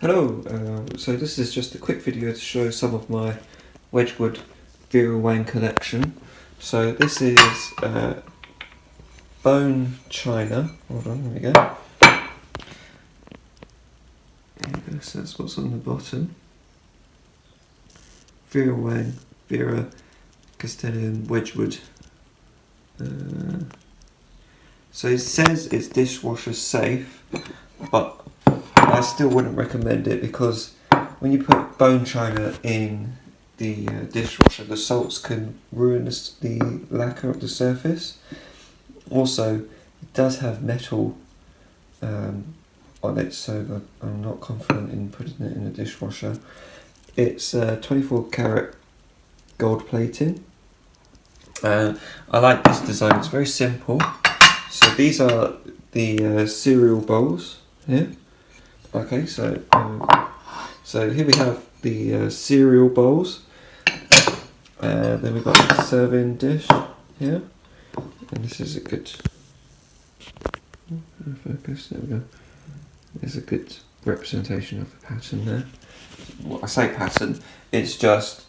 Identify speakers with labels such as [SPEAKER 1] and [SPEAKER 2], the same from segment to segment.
[SPEAKER 1] Hello, so this is just a quick video to show some of my Wedgwood Vera Wang collection. So this is bone china. Hold on, here we go. This is what's on the bottom. Vera Wang, Vera Castillon Wedgwood. So it says it's dishwasher safe, but I still wouldn't recommend it because when you put bone china in the dishwasher, the salts can ruin the lacquer of the surface. Also, it does have metal on it, so I'm not confident in putting it in the dishwasher. It's 24 karat gold plating. I like this design, it's very simple. So these are the cereal bowls here. Okay, so here we have the cereal bowls. Then we've got the serving dish here, and this is a good focus. There we go. There's a good representation of the pattern there. Well, I say pattern, it's just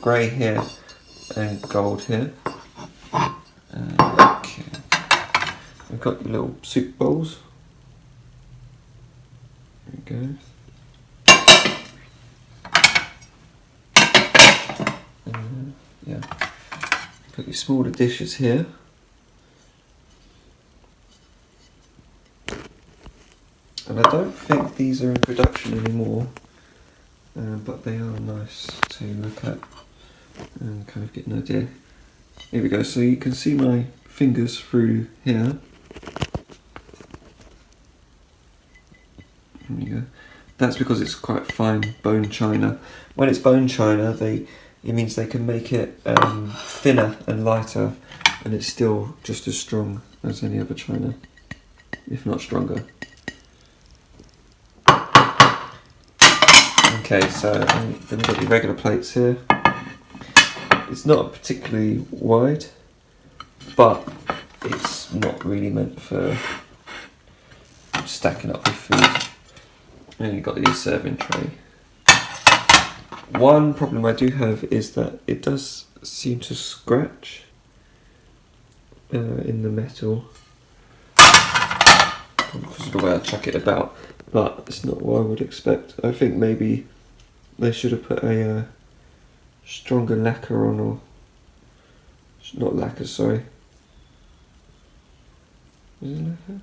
[SPEAKER 1] grey here and gold here. Okay. We've got your little soup bowls. There we go. Yeah. Got your smaller dishes here. And I don't think these are in production anymore, but they are nice to look at and kind of get an idea. Here we go, so you can see my fingers through here. There we go. That's because it's quite fine bone china. When it's bone china, it means they can make it thinner and lighter, and it's still just as strong as any other china, if not stronger. Okay, so then we've got the regular plates here. It's not particularly wide, but it's not really meant for stacking up with food. And you've got the serving tray. One problem I do have is that it does seem to scratch in the metal because of the way I chuck it about, but it's not what I would expect. I think maybe they should have put a stronger lacquer on, or not lacquer, sorry. Is it lacquer?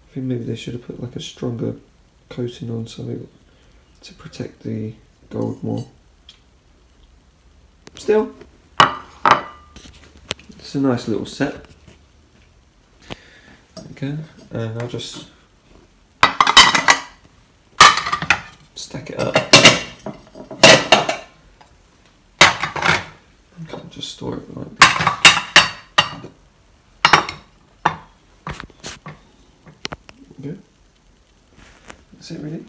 [SPEAKER 1] I think maybe they should have put like a stronger coating on something to protect the gold more. Still, it's a nice little set. Okay, and I'll just stack it up. Okay, just store it like this. Okay, that's it really.